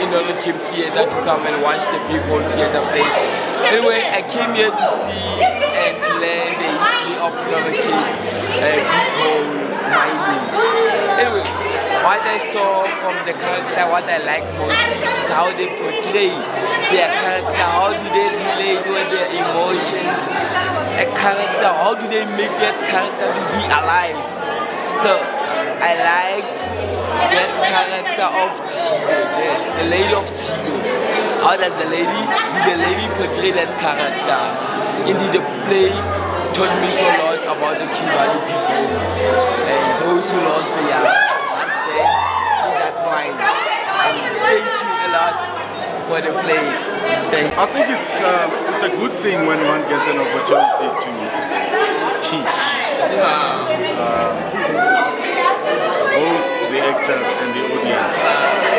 in the Kim Theatre to come and watch the Big Hole Theatre play. Anyway, I came here to see and to learn the history of Northern Cape Big Hole mining. Anyway, what I saw from the character, what I like most is how they portray their character, how do they relate with their emotions, a character, how do they make that character to be alive. So I liked that character of Tshilo, the lady of Tshilo. How does the lady portray that character? Indeed, the play taught me so lot about the Kimberley people and those who lost their husband in that mine. And thank you a lot for the play. I think it's a good thing when one gets an opportunity to teach both the actors and the audience.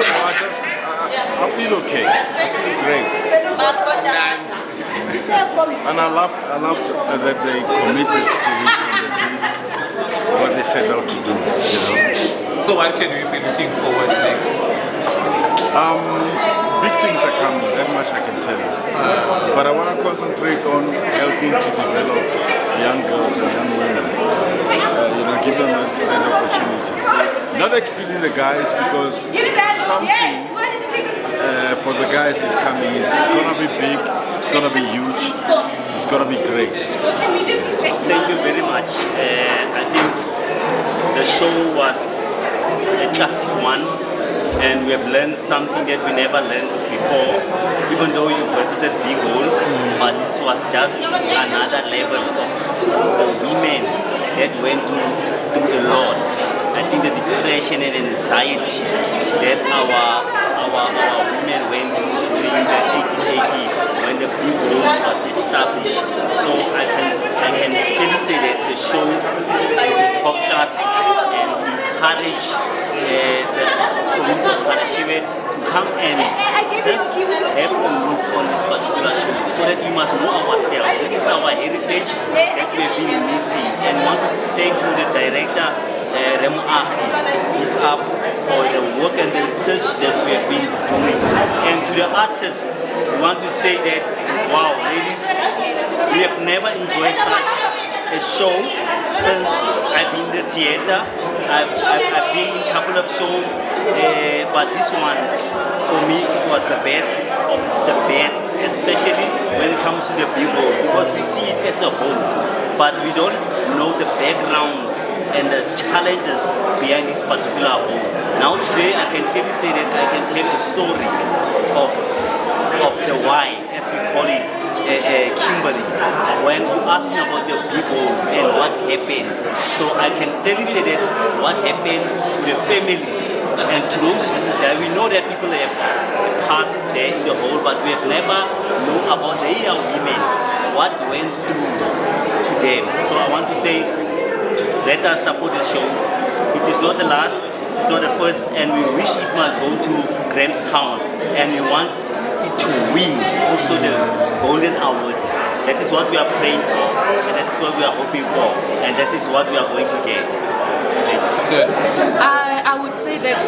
So I feel okay. I feel great. And I love that they committed to it and they did what they set out to do, you know. So what can we be looking forward to next? Big things are coming, that much I can tell you. But I want to concentrate on helping to develop young girls and young women. Give them that opportunity. Not excluding the guys, because something for the guys is coming. It's going to be big, it's going to be huge, it's going to be great. Thank you very much. I think the show was a classic one, and we have learned something that we never learned before, even though you visited Big Hole, but this was just another level of the women that went through a lot. I think the depression and anxiety that our women went through during the 1880 when the Big Hole was established. So I can really say that the show is a top class and encourage the community of Harashiwe to come and just have a look on this particular show, so that we must know ourselves. This is our heritage that we have been missing, and want to say to the director Remo Akhi, keep up for the work and the research that we have been doing. And to the artists, we want to say that, wow, ladies, we have never enjoyed such a show since I've been in the theater. I've been in a couple of shows, but this one, for me, it was the best of the best, especially when it comes to the Big Hole, because we see it as a whole, but we don't know the background and the challenges behind this particular hole. Now today, I can clearly say that I can tell a story of the why, as we call it, Kimberley, when you ask me about the Big Hole and what happened. So I can clearly say that what happened to the families and to those who died. We know that people have passed there in the hole, but we have never known about the young women, what went through to them. So I want to say, let us support the show. It is not the last, it is not the first, and we wish it must go to Grahamstown, and we want it to win also the Golden Award. That is what we are praying for, and that is what we are hoping for, and that is what we are going to get. I would say that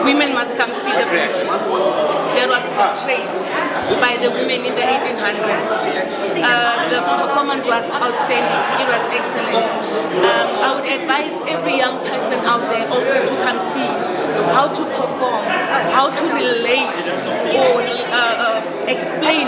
women must come see the beauty that was portrayed by the women in the 1800s. The performance was outstanding. It was excellent. I would advise every young person out there also to come see how to perform, how to relate or explain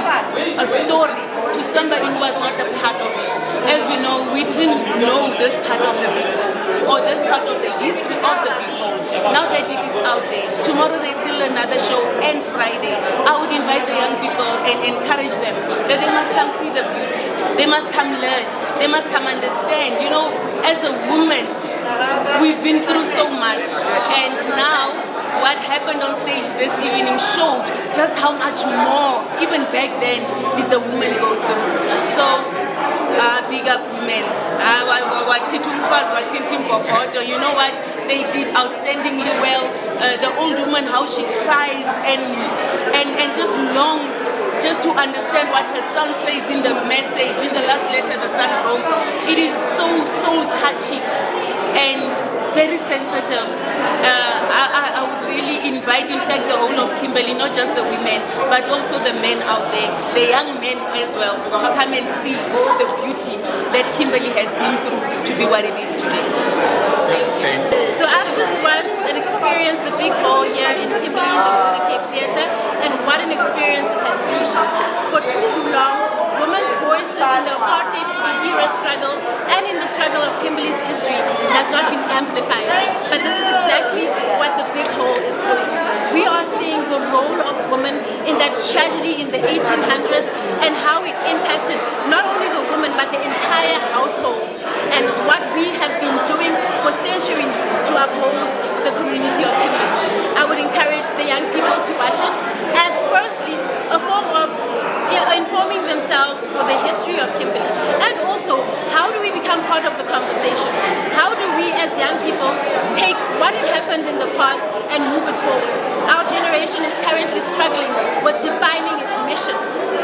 a story to somebody who was not a part of it. As we know, we didn't know this part of the people or this part of the history of the people. Now that it is out there, tomorrow there's still another show, and Friday. I would invite the young people and encourage them that they must come see the beauty. They must come learn. They must come understand. You know, as a woman, we've been through so much, and now what happened on stage this evening showed just how much more, even back then, did the women go through. So, big up women. You know what? They did outstandingly well. The old woman, how she cries and just longs just to understand what her son says in the message, in the last letter the son wrote. It is so touching and very sensitive. I would really invite, in fact, the whole of Kimberley, not just the women, but also the men out there, the young men as well, to come and see the beauty that Kimberley has been through to be what it is today. So I've just watched and experienced the big hall here in Kimberley, in the Golden Cape Theatre, and what an experience it has been. For too long, women's voices in the apartheid era struggle and in the struggle of Kimberley's history has not been amplified. But this is exactly what the big hall is doing. We are seeing the role of women in that tragedy in the 1800s and how it impacted not only the woman but the entire household, and what we have been doing for centuries to uphold the community of Kimberley. I would encourage the young people to watch it as firstly a form of informing themselves for the history of Kimberley, and also how do we become part of the conversation? How do we as young people take what had happened in the past and move it forward? Our generation is currently struggling with defining its mission.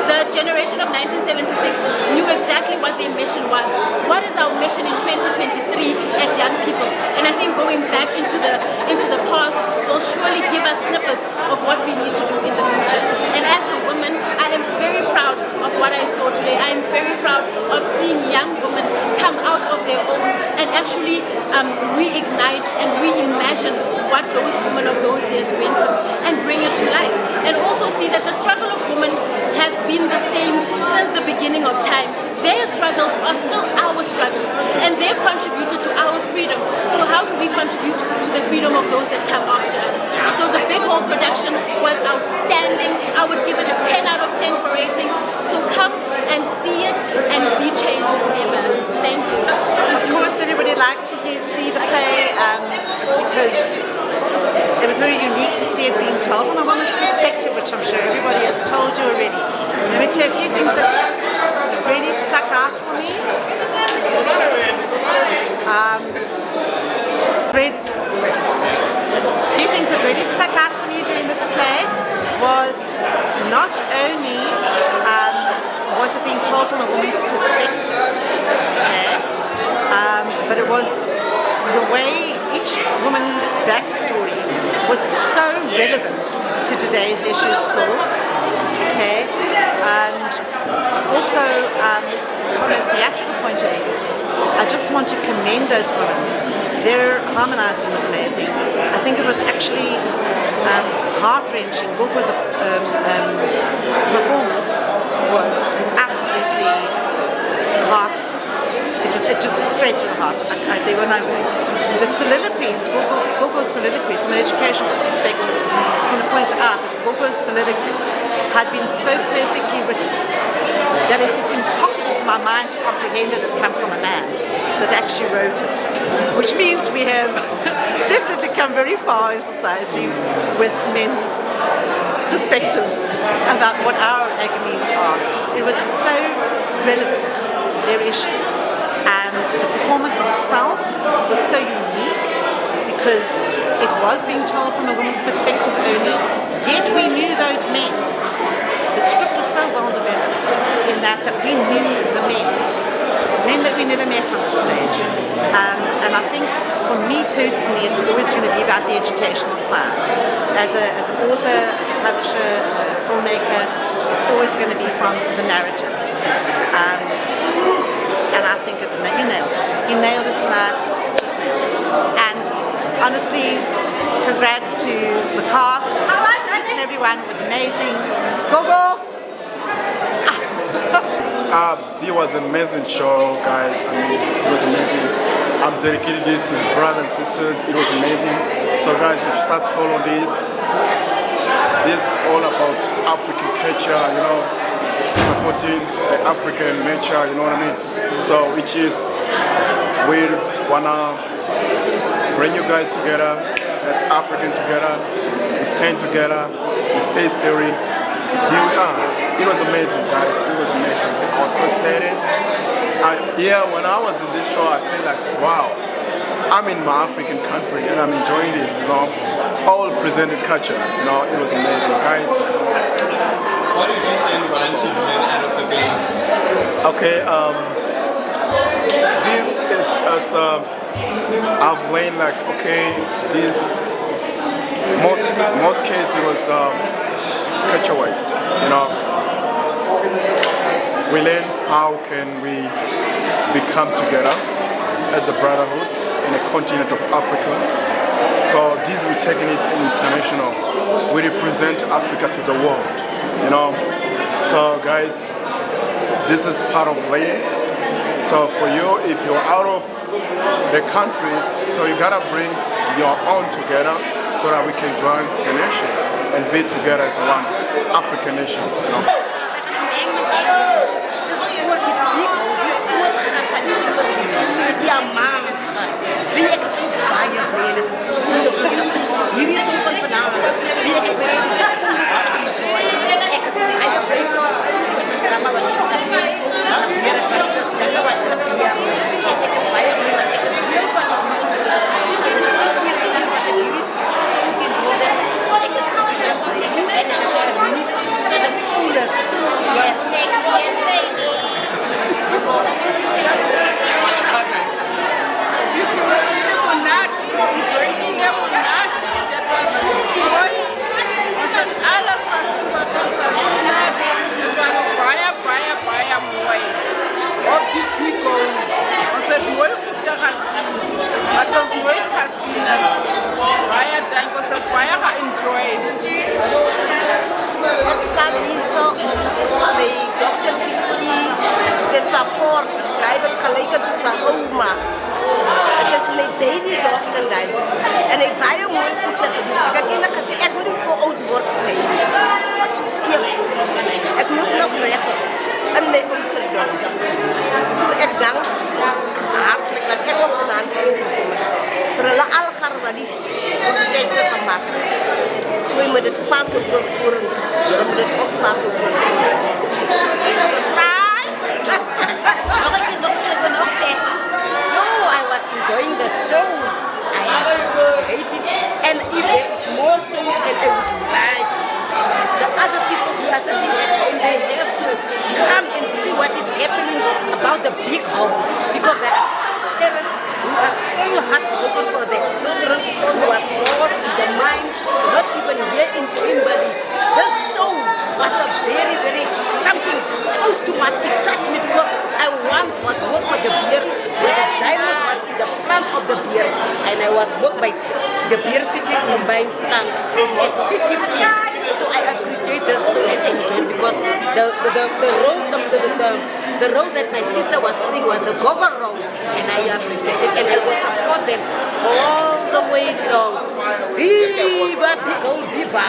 The generation of 1976 knew exactly what their mission was. What is our mission in 2023 as young people? And I think going back into the past will surely give us snippets of what we need to do in the future. And as a woman, I am very proud of what I saw today. I am very proud of seeing young women come out of their own and actually reignite and reimagine what those women of those years went through and bring it to life. And also see that the struggle of women has been the same since the beginning of time. Their struggles are still our struggles, and they've contributed to our freedom. So how do we contribute to the freedom of those that come after us? So the Big Hall production was outstanding. I would give it a 10 out of 10 for ratings. So come and see it and be changed forever. Thank you. Of course, everybody liked to see the play because it was very unique to see it being told from a woman's perspective, which I'm sure everybody has told you already. Let me tell you a few things that really stuck out for me. A few things that really stuck out for me during this play was not only was it being told from a woman's perspective, okay, but it was the way each woman's backstory was so relevant to today's issues still, okay, and also from a theatrical point of view, I just want to commend those women. Their harmonizing was amazing. I think it was actually heart-wrenching. Gogo's performance was absolutely heart. It just straight through the heart. There were no words. The soliloquies, Gogo's soliloquies, from an educational perspective, I just want to point out that Gogo's soliloquies had been so perfectly written that it was impossible for my mind to comprehend it had come from a man that actually wrote it. Which means we have definitely come very far in society with men's perspective about what our agonies are. It was so relevant, their issues. And the performance itself was so unique because it was being told from a woman's perspective only, yet we knew those men. The script was so well developed in that we knew the men that we never met on the stage. And I think for me personally, it's always going to be about the educational side. As an author, as a publisher, as a filmmaker, it's always going to be from the narrative. And I think he nailed it. He nailed it tonight, just nailed it. And honestly, congrats to the cast, each and everyone, it was amazing. Gogo! It was an amazing show, guys. I mean, it was amazing. I'm dedicated this to his brothers and sisters. It was amazing. So, guys, you should start following this. This is all about African culture, you know, supporting the African nature, you know what I mean? So, which is, we wanna bring you guys together as African together. We stand together. We stay steady. Here we are. It was amazing, guys. It was amazing. I was so excited. When I was in this show, I felt like, wow, I'm in my African country and I'm enjoying this, you know, all presented culture. You know, it was amazing, guys. What did you think Ryan should learn out of the play? Okay, it's I've learned like, okay, this most cases it was catchaways, you know. We learn how can we become together as a brotherhood in a continent of Africa. So this we're taking is international. We represent Africa to the world, you know. So guys, this is part of learning. So for you, if you're out of the countries, so you gotta bring your own together so that we can join the nation and be together as one African nation, you know. De support, hij werd gelijk tot zijn oma. Het is mijn baby dochter dan. En ik ben heel mooi goed tegen doen. Ik heb eerlijk gezegd, ik moet niet zo oud worden zijn. Maar toen skip. Ik moet nog recht en mijn onkel doen. Zo ik dank zo hartelijk dat ik ook een aantal gekomen. Voor alle algarvalies, een sketchje gemaakt. Zo je moet het pas op de voeren. Je moet het ook pas op de voeren. Surprise! Nog een keer, ik wil nog zeggen. No, I was enjoying the show. I appreciate it. And if there is more shows that I would like, the other people who are sitting at home, they have to come and see what is happening about the big home. Because there are parents who are still heartbroken for their children who are lost in the mines, not even here in Kimberley. This show was a very, very something close to what it touched me because I once was worked for the beers where the diamond was in the plant of the beers and I was worked by the Beer City Combined Plant at CTP. So I appreciate this story and enjoy it because the role that my sister was playing was the Gogo role and I appreciate it and I will support them all the way long. Viva Pico Viva!